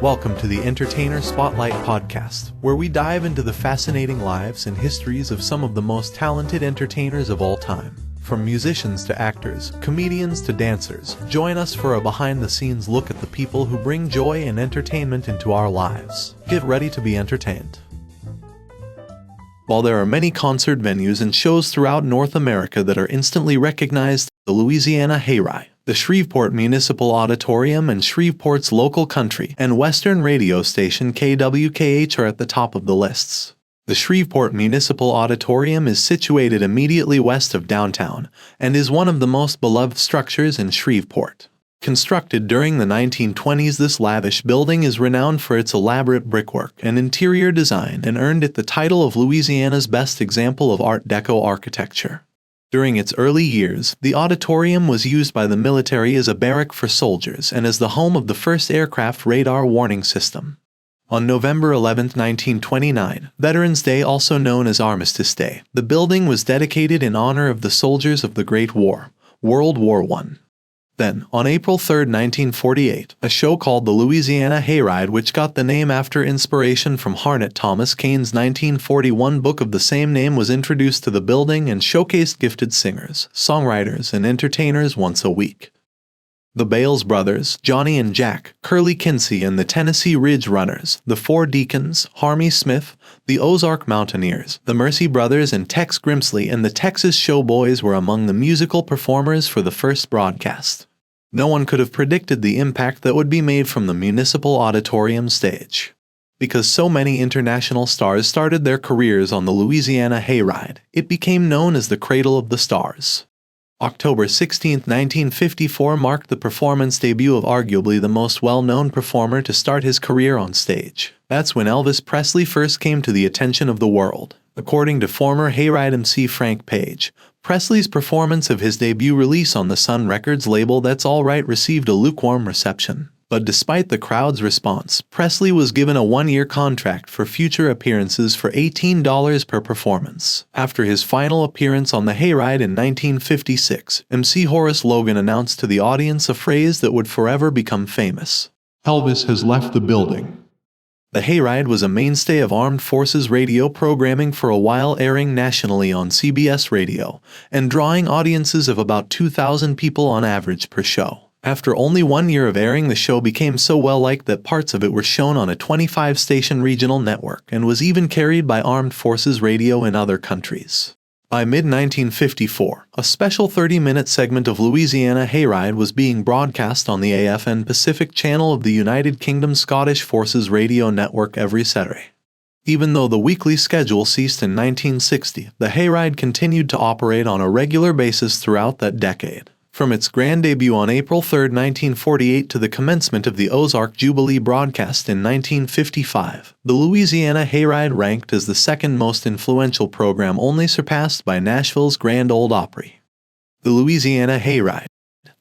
Welcome to the Entertainer Spotlight Podcast, where we dive into the fascinating lives and histories of some of the most talented entertainers of all time. From musicians to actors, comedians to dancers, join us for a behind-the-scenes look at the people who bring joy and entertainment into our lives. Get ready to be entertained. While there are many concert venues and shows throughout North America that are instantly recognized, the Louisiana Hayride, the Shreveport Municipal Auditorium, and Shreveport's local country and western radio station KWKH are at the top of the lists. The Shreveport Municipal Auditorium is situated immediately west of downtown and is one of the most beloved structures in Shreveport. Constructed during the 1920s, this lavish building is renowned for its elaborate brickwork and interior design and earned it the title of Louisiana's best example of Art Deco architecture. During its early years, the auditorium was used by the military as a barrack for soldiers and as the home of the first aircraft radar warning system. On November 11, 1929, Veterans Day, also known as Armistice Day, the building was dedicated in honor of the soldiers of the Great War, World War I. Then, on April 3, 1948, a show called the Louisiana Hayride, which got the name after inspiration from Harnett Thomas Kane's 1941 book of the same name, was introduced to the building and showcased gifted singers, songwriters, and entertainers once a week. The Bales Brothers, Johnny and Jack, Curly Kinsey and the Tennessee Ridge Runners, the Four Deacons, Harmie Smith, the Ozark Mountaineers, the Mercy Brothers, and Tex Grimsley and the Texas Showboys were among the musical performers for the first broadcast. No one could have predicted the impact that would be made from the Municipal Auditorium stage. Because so many international stars started their careers on the Louisiana Hayride, it became known as the Cradle of the Stars. October 16, 1954 marked the performance debut of arguably the most well-known performer to start his career on stage. That's when Elvis Presley first came to the attention of the world. According to former Hayride MC Frank Page, Presley's performance of his debut release on the Sun Records label That's All Right received a lukewarm reception. But despite the crowd's response, Presley was given a one-year contract for future appearances for $18 per performance. After his final appearance on the Hayride in 1956, MC Horace Logan announced to the audience a phrase that would forever become famous: "Elvis has left the building." The Hayride was a mainstay of armed forces radio programming for a while, airing nationally on CBS radio and drawing audiences of about 2,000 people on average per show. After only 1 year of airing, the show became so well-liked that parts of it were shown on a 25-station regional network and was even carried by Armed Forces Radio in other countries. By mid-1954, a special 30-minute segment of Louisiana Hayride was being broadcast on the AFN Pacific channel of the United Kingdom Scottish Forces Radio Network every Saturday. Even though the weekly schedule ceased in 1960, the Hayride continued to operate on a regular basis throughout that decade. From its grand debut on April 3, 1948 to the commencement of the Ozark Jubilee broadcast in 1955, the Louisiana Hayride ranked as the second most influential program, only surpassed by Nashville's Grand Ole Opry. The Louisiana Hayride,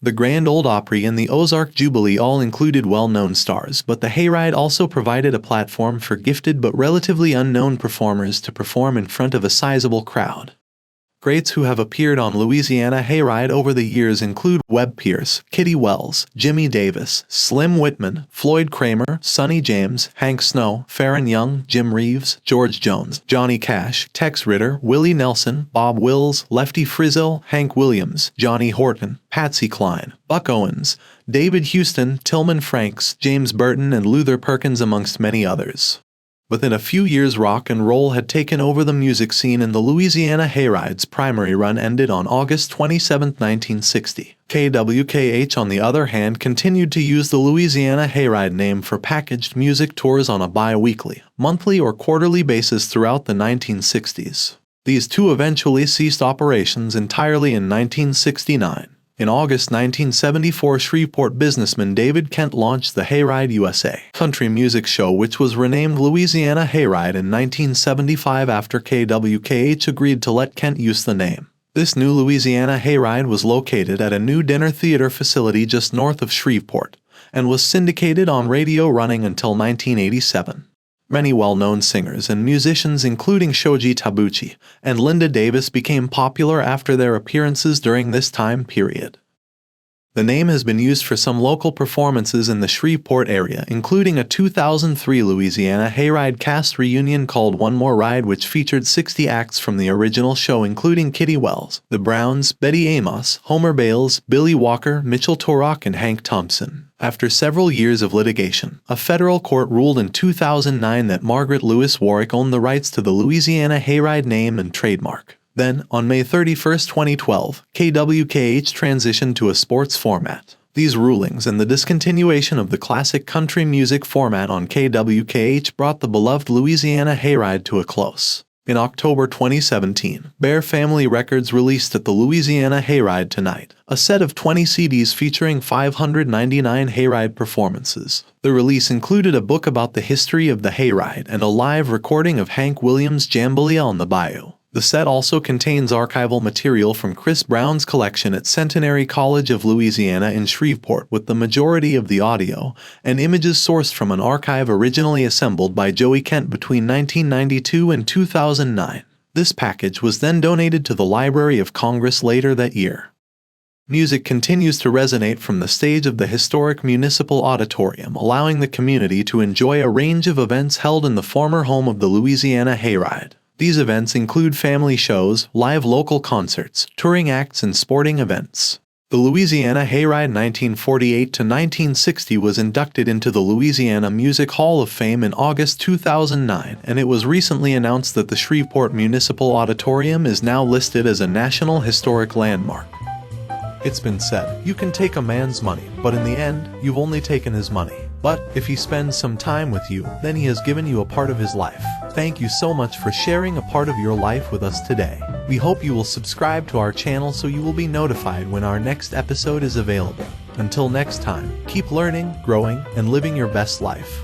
the Grand Ole Opry, and the Ozark Jubilee all included well-known stars, but the Hayride also provided a platform for gifted but relatively unknown performers to perform in front of a sizable crowd. Greats who have appeared on Louisiana Hayride over the years include Webb Pierce, Kitty Wells, Jimmy Davis, Slim Whitman, Floyd Kramer, Sonny James, Hank Snow, Farron Young, Jim Reeves, George Jones, Johnny Cash, Tex Ritter, Willie Nelson, Bob Wills, Lefty Frizzell, Hank Williams, Johnny Horton, Patsy Cline, Buck Owens, David Houston, Tillman Franks, James Burton, and Luther Perkins, amongst many others. Within a few years, rock and roll had taken over the music scene, and the Louisiana Hayride's primary run ended on August 27, 1960. KWKH, on the other hand, continued to use the Louisiana Hayride name for packaged music tours on a bi-weekly, monthly, or quarterly basis throughout the 1960s. These two eventually ceased operations entirely in 1969. In August 1974, Shreveport businessman David Kent launched the Hayride USA country music show, which was renamed Louisiana Hayride in 1975 after KWKH agreed to let Kent use the name. This new Louisiana Hayride was located at a new dinner theater facility just north of Shreveport and was syndicated on radio running until 1987. Many well-known singers and musicians, including Shoji Tabuchi and Linda Davis, became popular after their appearances during this time period. The name has been used for some local performances in the Shreveport area, including a 2003 Louisiana Hayride cast reunion called One More Ride, which featured 60 acts from the original show, including Kitty Wells, the Browns, Betty Amos, Homer Bales, Billy Walker, Mitchell Turok, and Hank Thompson. After several years of litigation, a federal court ruled in 2009 that Margaret Lewis Warwick owned the rights to the Louisiana Hayride name and trademark. Then, on May 31, 2012, KWKH transitioned to a sports format. These rulings and the discontinuation of the classic country music format on KWKH brought the beloved Louisiana Hayride to a close. In October 2017, Bear Family Records released at the Louisiana Hayride Tonight, a set of 20 CDs featuring 599 Hayride performances. The release included a book about the history of the Hayride and a live recording of Hank Williams' Jambalaya on the Bayou. The set also contains archival material from Chris Brown's collection at Centenary College of Louisiana in Shreveport, with the majority of the audio and images sourced from an archive originally assembled by Joey Kent between 1992 and 2009. This package was then donated to the Library of Congress later that year. Music continues to resonate from the stage of the historic Municipal Auditorium, allowing the community to enjoy a range of events held in the former home of the Louisiana Hayride. These events include family shows, live local concerts, touring acts, and sporting events. The Louisiana Hayride 1948-1960 was inducted into the Louisiana Music Hall of Fame in August 2009, and it was recently announced that the Shreveport Municipal Auditorium is now listed as a National Historic Landmark. It's been said, you can take a man's money, but in the end, you've only taken his money. But if he spends some time with you, then he has given you a part of his life. Thank you so much for sharing a part of your life with us today. We hope you will subscribe to our channel so you will be notified when our next episode is available. Until next time, keep learning, growing, and living your best life.